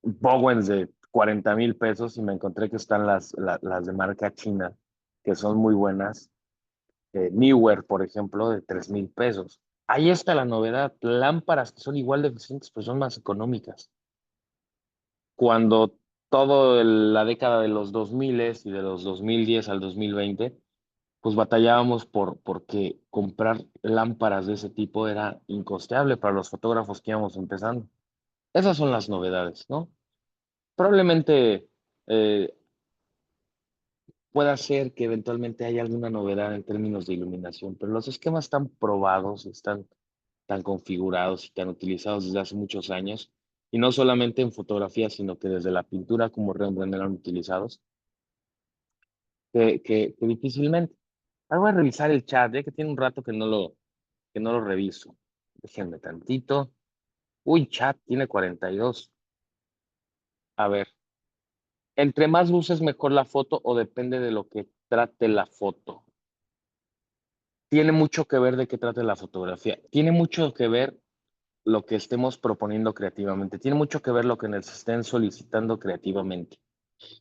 Bowens de 40,000 pesos y me encontré que están las de marca china, que son muy buenas. Newer, por ejemplo, de 3,000 pesos. Ahí está la novedad, lámparas que son igual de eficientes, pero son más económicas. Cuando toda la década de los 2000 y de los 2010 al 2020, pues batallábamos porque comprar lámparas de ese tipo era incosteable para los fotógrafos que íbamos empezando. Esas son las novedades, ¿no? Probablemente eh, pueda ser que eventualmente haya alguna novedad en términos de iluminación, pero los esquemas están probados, están tan configurados y tan utilizados desde hace muchos años, y no solamente en fotografía, sino que desde la pintura como Rembrandt eran utilizados, que difícilmente. Ahora voy a revisar el chat, que tiene un rato que no lo reviso. Déjenme tantito. Uy, chat, tiene 42. A ver, ¿entre más luces mejor la foto o depende de lo que trate la foto? Tiene mucho que ver de qué trate la fotografía. Tiene mucho que ver lo que estemos proponiendo creativamente. Tiene mucho que ver lo que nos estén solicitando creativamente.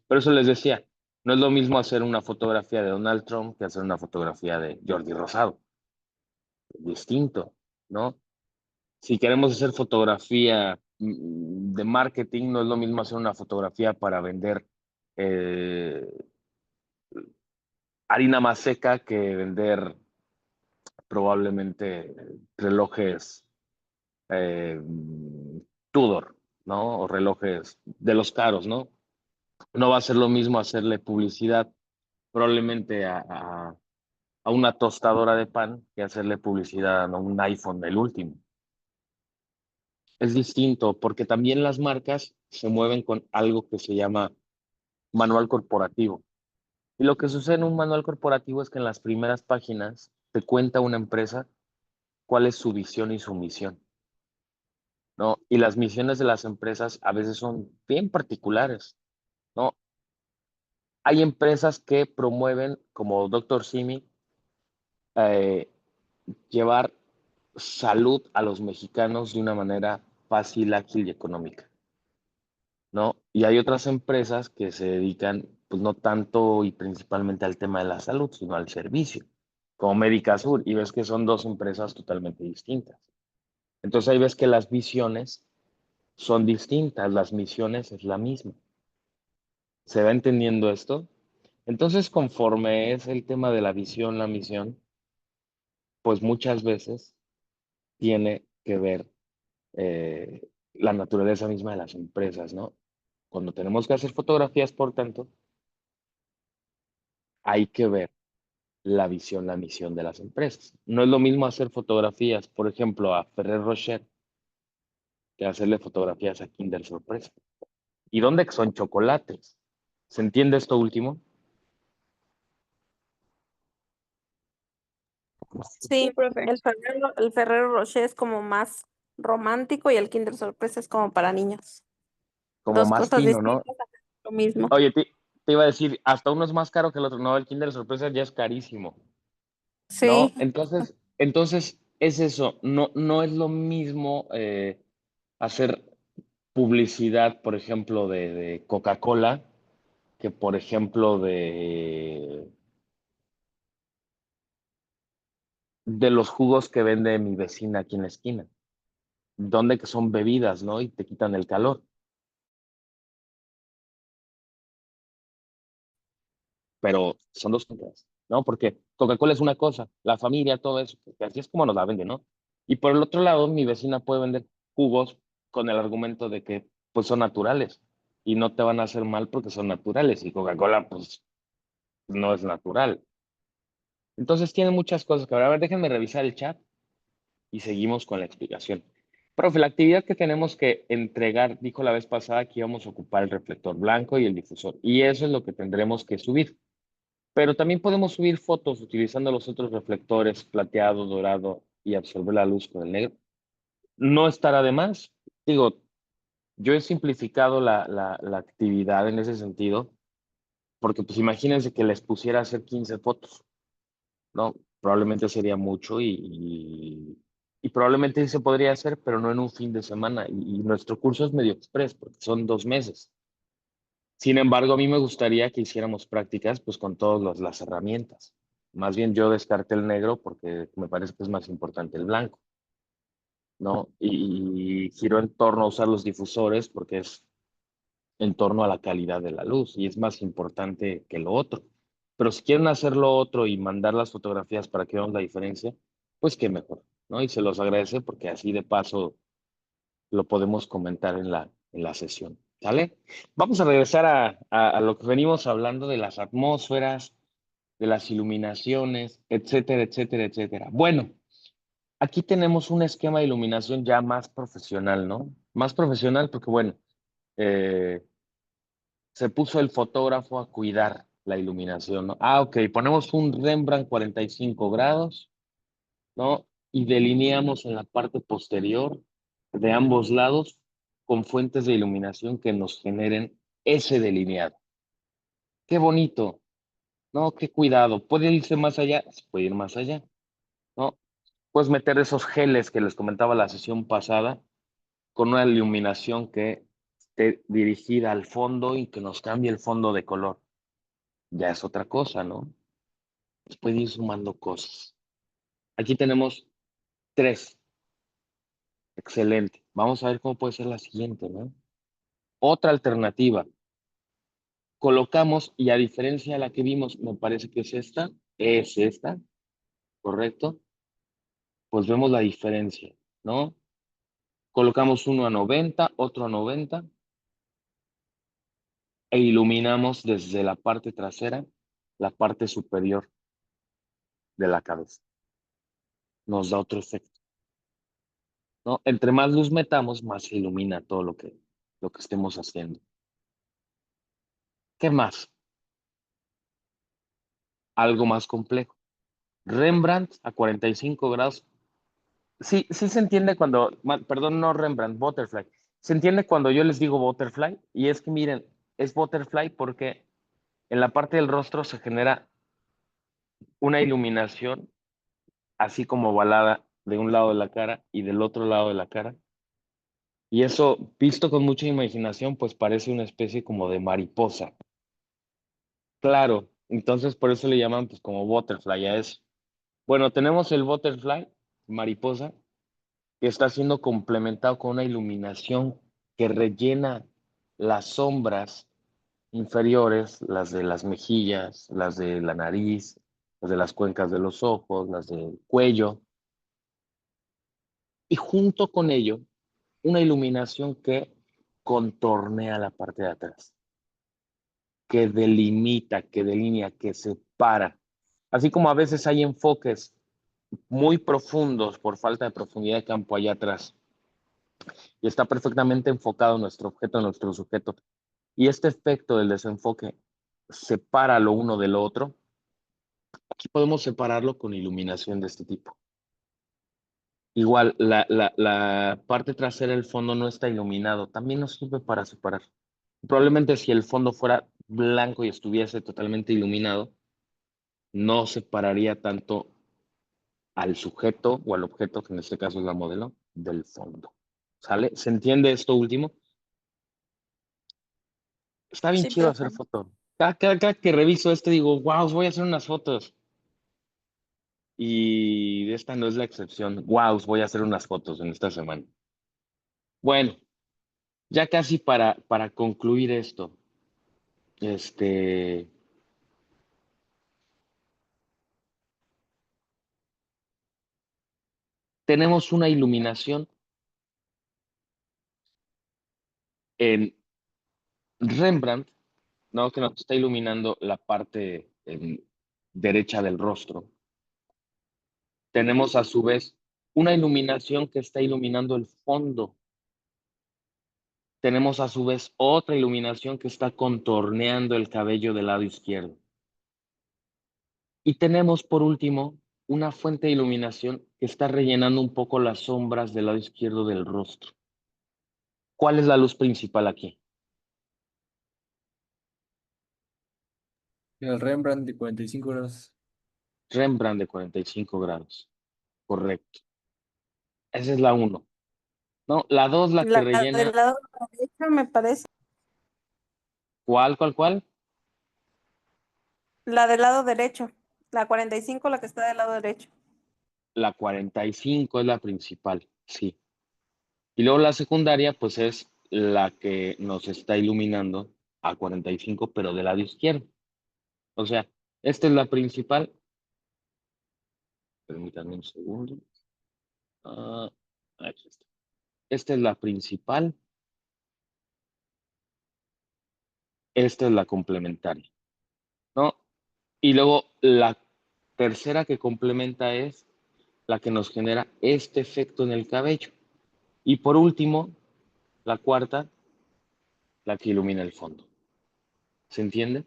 Por eso les decía, no es lo mismo hacer una fotografía de Donald Trump que hacer una fotografía de Jordi Rosado. Distinto, ¿no? Si queremos hacer fotografía de marketing, no es lo mismo hacer una fotografía para vender eh, harina más seca que vender probablemente relojes eh, Tudor, ¿no? O relojes de los caros, ¿no? No va a ser lo mismo hacerle publicidad probablemente a una tostadora de pan que hacerle publicidad a un iPhone del último. Es distinto porque también las marcas se mueven con algo que se llama manual corporativo. Y lo que sucede en un manual corporativo es que en las primeras páginas te cuenta una empresa cuál es su visión y su misión, ¿no? Y las misiones de las empresas a veces son bien particulares, ¿no? Hay empresas que promueven, como Doctor Simi, eh, llevar salud a los mexicanos de una manera fácil, ágil y económica, ¿no? Y hay otras empresas que se dedican, pues no tanto y principalmente al tema de la salud, sino al servicio, como Médica Sur, y ves que son dos empresas totalmente distintas. Entonces ahí ves que las visiones son distintas, las misiones es la misma. ¿Se va entendiendo esto? Entonces, conforme es el tema de la visión, la misión, pues muchas veces tiene que ver la naturaleza misma de las empresas, ¿no? Cuando tenemos que hacer fotografías, por tanto, hay que ver la visión, la misión de las empresas. No es lo mismo hacer fotografías, por ejemplo, a Ferrer Rocher, que hacerle fotografías a Kinder Sorpresa. ¿Y dónde son chocolates? ¿Se entiende esto último? Sí, Sí, profe. el Ferrero Rocher es como más romántico y el Kinder Sorpresa es como para niños. Como Dos más cosas fino, ¿no? distintas, lo mismo. Oye, te iba a decir, hasta uno es más caro que el otro. No, el Kinder Sorpresa ya es carísimo, ¿no? Sí, Entonces es eso. No, no es lo mismo. hacer publicidad, por ejemplo, de Coca-Cola, que por ejemplo de los jugos que vende mi vecina aquí en la esquina, donde que son bebidas, ¿no? Y te quitan el calor. Pero son dos cosas, ¿no? Porque Coca-Cola es una cosa, la familia, todo eso, que así es como nos la vende, ¿no? Y por el otro lado, mi vecina puede vender jugos con el argumento de que pues son naturales y no te van a hacer mal porque son naturales y Coca-Cola pues no es natural. Entonces tiene muchas cosas que ver. A ver, déjenme revisar el chat y seguimos con la explicación. Profe, la actividad que tenemos que entregar, dijo la vez pasada que íbamos a ocupar el reflector blanco y el difusor y eso es lo que tendremos que subir. Pero también podemos subir fotos utilizando los otros reflectores, plateado, dorado y absorber la luz con el negro. No estará de más. Digo, yo he simplificado la actividad en ese sentido, porque pues imagínense que les pusiera a hacer 15 fotos, ¿no? Probablemente sería mucho y probablemente sí se podría hacer, pero no en un fin de semana. Y nuestro curso es medio express, porque son 2 meses. Sin embargo, a mí me gustaría que hiciéramos prácticas pues con todas las herramientas. Más bien yo descarté el negro porque me parece que es más importante el blanco, ¿no? Y giro en torno a usar los difusores porque es en torno a la calidad de la luz y es más importante que lo otro. Pero si quieren hacer lo otro y mandar las fotografías para que veamos la diferencia, pues qué mejor, ¿no? Y se los agradece porque así de paso lo podemos comentar en la sesión. ¿Sale? Vamos a regresar a lo que venimos hablando de las atmósferas, de las iluminaciones, etcétera, etcétera, etcétera. Bueno, aquí tenemos un esquema de iluminación ya más profesional, ¿no? Más profesional porque, bueno, eh, se puso el fotógrafo a cuidar la iluminación, ¿no? Ah, ok, ponemos un Rembrandt 45 grados, ¿no? Y delineamos en la parte posterior de ambos lados con fuentes de iluminación que nos generen ese delineado. Qué bonito, ¿no? Qué cuidado. ¿Puede irse más allá? Se puede ir más allá, ¿no? Puedes meter esos geles que les comentaba la sesión pasada con una iluminación que esté dirigida al fondo y que nos cambie el fondo de color. Ya es otra cosa, ¿no? Se puede ir sumando cosas. Aquí tenemos 3. Excelente. Vamos a ver cómo puede ser la siguiente, ¿no? Otra alternativa. Colocamos, y a diferencia de la que vimos, me parece que es esta, ¿correcto? Pues vemos la diferencia, ¿no? Colocamos uno a 90, otro a 90, e iluminamos desde la parte trasera, la parte superior de la cabeza. Nos da otro efecto, ¿no? Entre más luz metamos, más se ilumina todo lo que estemos haciendo. ¿Qué más? Algo más complejo. Rembrandt a 45 grados. Sí, sí se entiende cuando, perdón, no Rembrandt, Butterfly. Se entiende cuando yo les digo Butterfly y es que miren, es Butterfly porque en la parte del rostro se genera una iluminación así como ovalada de un lado de la cara y del otro lado de la cara. Y eso, visto con mucha imaginación, pues parece una especie como de mariposa. Claro, entonces por eso le llaman pues como Butterfly a eso. Bueno, tenemos el Butterfly, mariposa, que está siendo complementado con una iluminación que rellena las sombras inferiores, las de las mejillas, las de la nariz, las de las cuencas de los ojos, las del cuello, y junto con ello, una iluminación que contornea la parte de atrás, que delimita, que delinea, que separa. Así como a veces hay enfoques muy profundos por falta de profundidad de campo allá atrás, y está perfectamente enfocado nuestro objeto, nuestro sujeto. Y este efecto del desenfoque separa lo uno de lo otro. Aquí podemos separarlo con iluminación de este tipo. Igual, la parte trasera del fondo no está iluminado. También nos sirve para separar. Probablemente si el fondo fuera blanco y estuviese totalmente iluminado, no separaría tanto al sujeto o al objeto, que en este caso es la modelo, del fondo. ¿Sale? ¿Se entiende esto último? Está bien Sí, chido hacer profe. fotos. Cada que reviso esto digo, wow, voy a hacer unas fotos. Y esta no es la excepción. Wow, voy a hacer unas fotos en esta semana. Bueno, ya casi para concluir esto, este, tenemos una iluminación en Rembrandt, ¿no? Que nos está iluminando la parte derecha del rostro. Tenemos a su vez una iluminación que está iluminando el fondo. Tenemos a su vez otra iluminación que está contorneando el cabello del lado izquierdo. Y tenemos por último una fuente de iluminación que está rellenando un poco las sombras del lado izquierdo del rostro. ¿Cuál es la luz principal aquí? El Rembrandt de 45 grados. Rembrandt de 45 grados. Correcto. Esa es la uno. No, la dos, la que La rellena. del lado derecho me parece. ¿Cuál? La del lado derecho. La 45, la que está del lado derecho. La 45 es la principal, sí. Y luego la secundaria, pues es la que nos está iluminando a 45, pero del lado izquierdo. O sea, esta es la principal. Permítanme un segundo. Ah, aquí está. Esta es la principal. Esta es la complementaria, ¿no? Y luego la tercera que complementa es la que nos genera este efecto en el cabello. Y por último, la cuarta, la que ilumina el fondo. ¿Se entiende?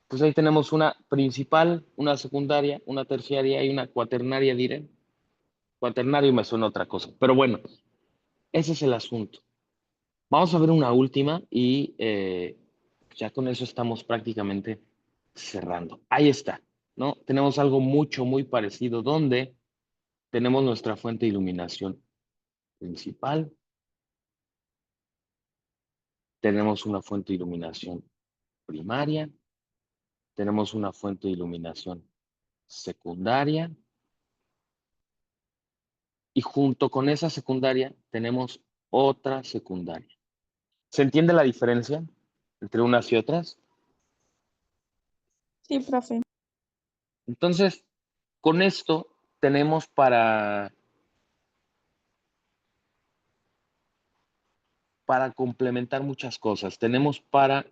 Pues ahí tenemos una principal, una secundaria, una terciaria y una cuaternaria, diré. Cuaternario me suena otra cosa. Pero bueno, ese es el asunto. Vamos a ver una última y ya con eso estamos prácticamente cerrando. Ahí está, ¿no? Tenemos algo muy parecido donde tenemos nuestra fuente de iluminación principal, tenemos una fuente de iluminación primaria, tenemos una fuente de iluminación secundaria y junto con esa secundaria tenemos otra secundaria. ¿Se entiende la diferencia entre unas y otras? Sí, profe. Entonces, con esto tenemos para complementar muchas cosas. Tenemos para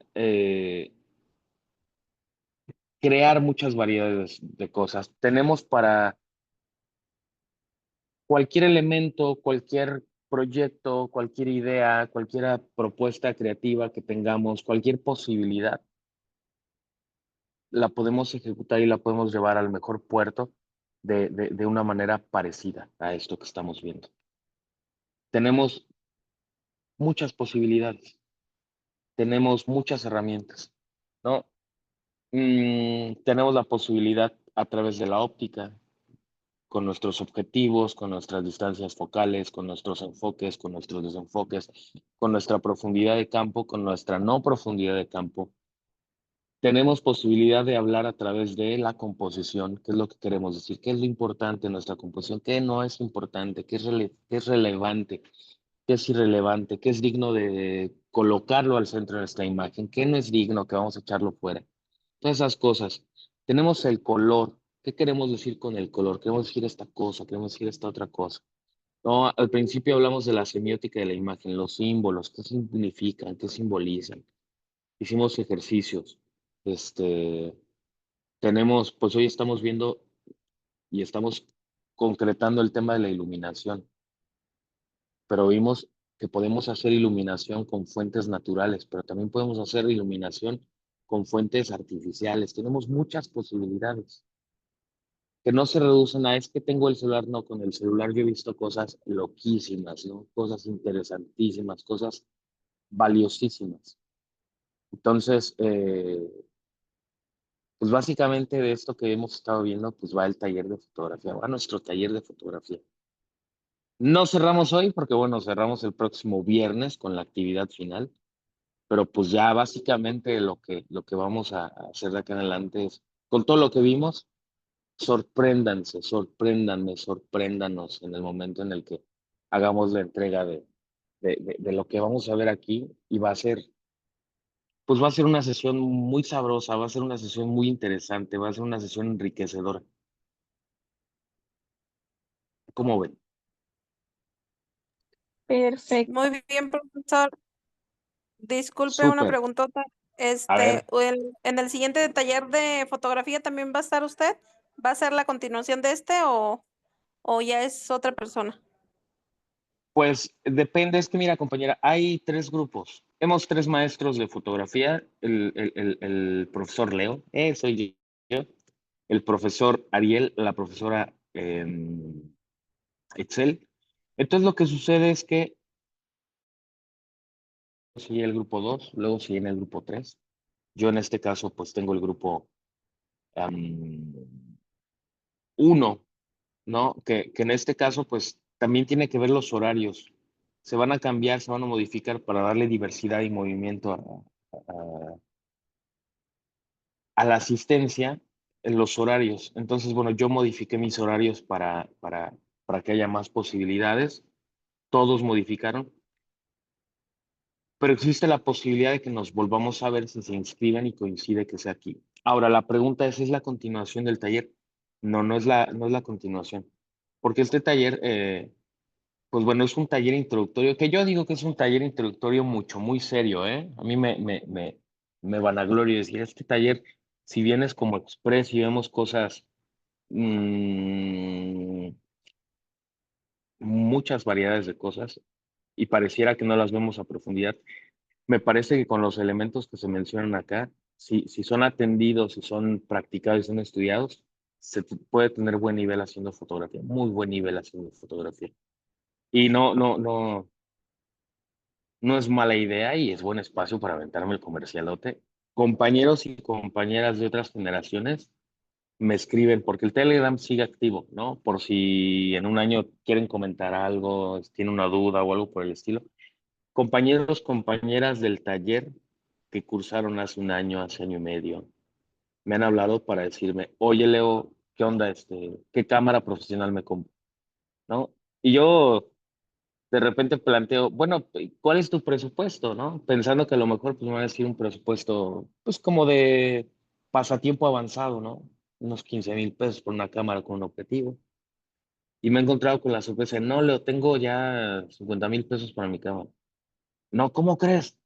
crear muchas variedades de cosas. Tenemos para cualquier elemento, cualquier proyecto, cualquier idea, cualquier propuesta creativa que tengamos, cualquier posibilidad, la podemos ejecutar y la podemos llevar al mejor puerto de una manera parecida a esto que estamos viendo. Tenemos muchas posibilidades, tenemos muchas herramientas, ¿no? Tenemos la posibilidad a través de la óptica, con nuestros objetivos, con nuestras distancias focales, con nuestros enfoques, con nuestros desenfoques, con nuestra profundidad de campo, con nuestra no profundidad de campo. Tenemos posibilidad de hablar a través de la composición, qué es lo que queremos decir, qué es lo importante en nuestra composición, qué no es importante, qué es relevante, qué es irrelevante, qué es digno de colocarlo al centro de nuestra imagen, qué no es digno, que vamos a echarlo fuera. Todas esas cosas. Tenemos el color. ¿Qué queremos decir con el color? Queremos decir esta cosa, queremos decir esta otra cosa. No, al principio hablamos de la semiótica de la imagen, los símbolos, qué significan, qué simbolizan. Hicimos ejercicios. Este, pues hoy estamos viendo y estamos concretando el tema de la iluminación, pero vimos que podemos hacer iluminación con fuentes naturales, pero también podemos hacer iluminación con fuentes artificiales. Tenemos muchas posibilidades que no se reducen a es que tengo el celular, no, con el celular yo he visto cosas loquísimas, ¿no? Cosas interesantísimas, cosas valiosísimas. Entonces, pues básicamente de esto que hemos estado viendo, pues va el taller de fotografía, va nuestro taller de fotografía. No cerramos hoy porque, bueno, cerramos el próximo viernes con la actividad final, pero pues ya básicamente lo que vamos a hacer de acá en adelante es, con todo lo que vimos, sorpréndanse, sorpréndanme, sorpréndanos en el momento en el que hagamos la entrega de lo que vamos a ver aquí y pues va a ser una sesión muy sabrosa, va a ser una sesión muy interesante, va a ser una sesión enriquecedora. ¿Cómo ven? Perfecto. Muy bien, profesor. Disculpe una Súper. preguntota. A ver, En el siguiente taller de fotografía también va a estar usted. ¿Va a ser la continuación de este o ya es otra persona? pues depende, es que mira, compañera, hay tres grupos. Hemos tres maestros de fotografía, el profesor Leo, soy yo, el profesor Ariel, la profesora Excel. Entonces lo que sucede es que sigue el grupo 2, luego sigue en el grupo 3. Yo en este caso pues tengo el grupo 1, ¿no? Que en este caso pues también tiene que ver los horarios. Se van a cambiar, se van a modificar para darle diversidad y movimiento a la asistencia en los horarios. Entonces, bueno, yo modifiqué mis horarios para que haya más posibilidades. Todos modificaron, pero existe la posibilidad de que nos volvamos a ver si se inscriben y coincide que sea aquí. Ahora, la pregunta ¿es la continuación del taller? No, no es la continuación, porque este taller, pues bueno, es un taller introductorio, que yo digo que es un taller introductorio mucho, muy serio, ¿eh? A mí me vanaglorio decir, este taller, si bien es como express y vemos cosas, mm, muchas variedades de cosas, y pareciera que no las vemos a profundidad, me parece que con los elementos que se mencionan acá, si son atendidos, si son practicados y son estudiados, puede tener buen nivel haciendo fotografía, muy buen nivel haciendo fotografía. Y no es mala idea y es buen espacio para aventarme el comercialote. Compañeros y compañeras de otras generaciones me escriben porque el Telegram sigue activo, ¿no? Por si en un año quieren comentar algo, tienen una duda o algo por el estilo. Compañeros, compañeras del taller que cursaron hace un año, hace año y medio, me han hablado para decirme, oye Leo, ¿qué onda? ¿Qué cámara profesional me compro? ¿No? Y yo de repente planteo, bueno, ¿cuál es tu presupuesto, no? Pensando que a lo mejor pues me va a decir un presupuesto, pues como de pasatiempo avanzado, ¿no? Unos 15,000 pesos por una cámara con un objetivo. Y me he encontrado con la sorpresa, no, Leo, tengo ya 50,000 pesos para mi cámara. No, ¿cómo crees?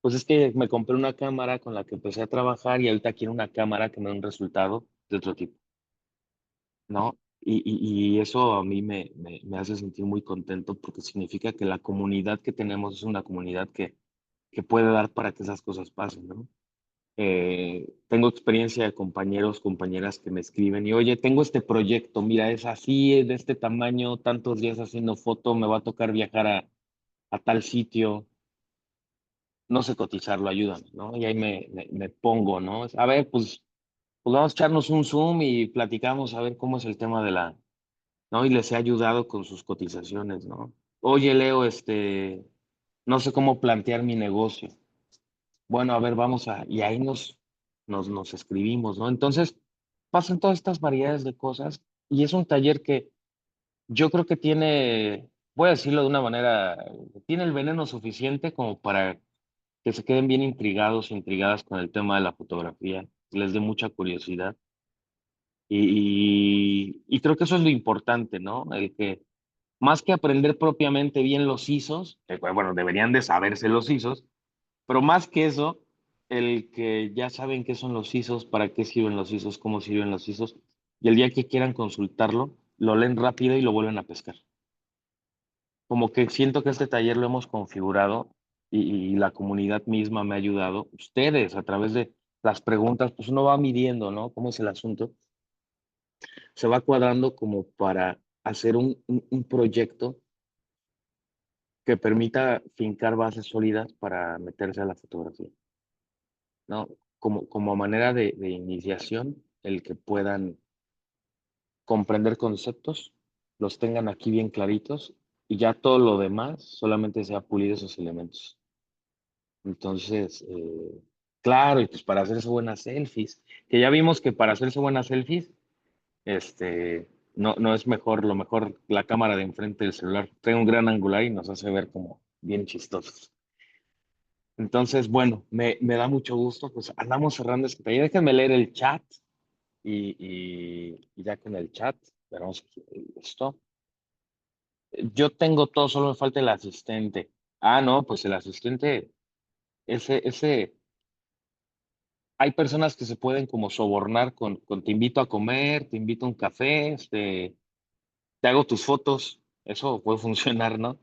Pues es que me compré una cámara con la que empecé a trabajar y ahorita quiero una cámara que me dé un resultado de otro tipo, ¿no? Y eso a mí me hace sentir muy contento porque significa que la comunidad que tenemos es una comunidad que puede dar para que esas cosas pasen, ¿no? Tengo experiencia de compañeros, compañeras que me escriben y, oye, tengo este proyecto, mira, es así, es de este tamaño, tantos días haciendo foto, me va a tocar viajar a tal sitio, no sé cotizarlo, ayúdame, ¿no? Y ahí me pongo, ¿no? A ver, pues vamos a echarnos un Zoom y platicamos a ver cómo es el tema ¿no? Y les he ayudado con sus cotizaciones, ¿no? Oye, Leo, no sé cómo plantear mi negocio. Bueno, a ver, y ahí nos escribimos, ¿no? Entonces, pasan todas estas variedades de cosas y es un taller que yo creo que voy a decirlo de una manera, tiene el veneno suficiente como para que se queden bien intrigados, intrigadas con el tema de la fotografía, les dé mucha curiosidad. Y creo que eso es lo importante, ¿no? El que más que aprender propiamente bien los ISOs, que bueno, deberían de saberse los ISOs, pero más que eso, el que ya saben qué son los ISOs, para qué sirven los ISOs, cómo sirven los ISOs, y el día que quieran consultarlo, lo leen rápido y lo vuelven a pescar. Como que siento que este taller lo hemos configurado y la comunidad misma me ha ayudado. Ustedes, a través de las preguntas, pues uno va midiendo, ¿no? ¿Cómo es el asunto? Se va cuadrando como para hacer un proyecto que permita fincar bases sólidas para meterse a la fotografía, ¿no? Como manera de iniciación, el que puedan comprender conceptos, los tengan aquí bien claritos y ya todo lo demás solamente sea pulir esos elementos. Entonces, claro, y pues para hacerse buenas selfies, que ya vimos que para hacerse buenas selfies, no es mejor, lo mejor la cámara de enfrente del celular. Trae un gran angular y nos hace ver como bien chistosos. Entonces, bueno, me da mucho gusto, pues andamos cerrando este taller. Déjenme leer el chat y ya con el chat, veremos esto. Yo tengo todo, solo me falta el asistente. Ah, no, pues el asistente, ese, hay personas que se pueden como sobornar con te invito a comer, te invito a un café, te hago tus fotos, eso puede funcionar, ¿no?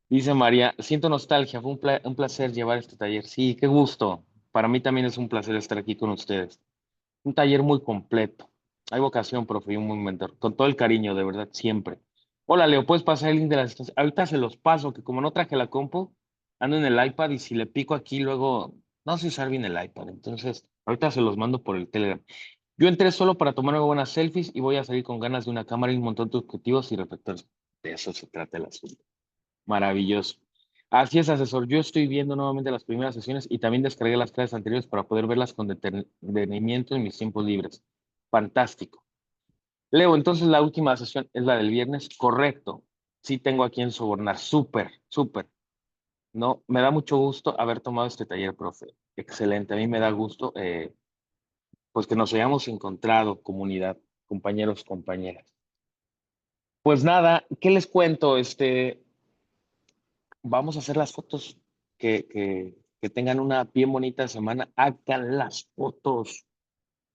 Dice María, siento nostalgia, fue un placer llevar este taller. Sí, qué gusto. Para mí también es un placer estar aquí con ustedes. Un taller muy completo. Hay vocación, profe, y un buen mentor. Con todo el cariño, de verdad, siempre. Hola, Leo, ¿puedes pasar el link de la asistencia? Ahorita se los paso, que como no traje la compu, ando en el iPad y si le pico aquí, luego no sé usar bien el iPad. Entonces, ahorita se los mando por el Telegram. Yo entré solo para tomarme buenas selfies y voy a salir con ganas de una cámara y un montón de objetivos y reflectores. De eso se trata el asunto. Maravilloso. Así es, asesor. Yo estoy viendo nuevamente las primeras sesiones y también descargué las clases anteriores para poder verlas con detenimiento en mis tiempos libres. Fantástico. Leo, entonces la última sesión es la del viernes. Correcto. Sí tengo a quien sobornar. Súper, súper. No, me da mucho gusto haber tomado este taller, profe. Excelente. A mí me da gusto, pues que nos hayamos encontrado, comunidad, compañeros, compañeras. Pues nada, ¿qué les cuento? Vamos a hacer las fotos, que tengan una bien bonita semana, hagan las fotos,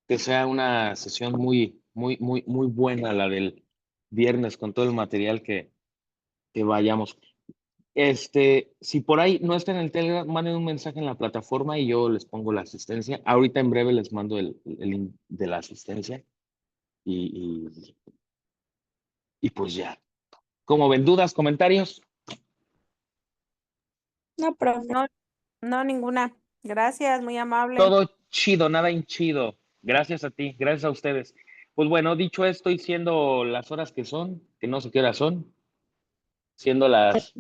que sea una sesión muy, muy, muy, muy buena la del viernes con todo el material que vayamos. Si por ahí no está en el Telegram, manden un mensaje en la plataforma y yo les pongo la asistencia. Ahorita en breve les mando el link de la asistencia y, y, y pues ya. ¿Cómo ven? ¿Dudas, comentarios? No, profe. No, no, ninguna. Gracias, muy amable. Todo chido, nada hinchido. Gracias a ti, gracias a ustedes. Pues bueno, dicho esto y siendo las horas que son, que no sé qué horas son, siendo las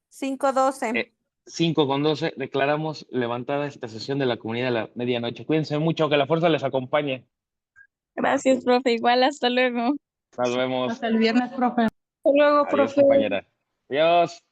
5:12. 5:12, declaramos levantada esta sesión de la comunidad de la medianoche. Cuídense mucho, que la fuerza les acompañe. Gracias, profe. Igual, hasta luego. Nos vemos. Hasta el viernes, profe. Hasta luego, Adiós, profe. compañera. Adiós.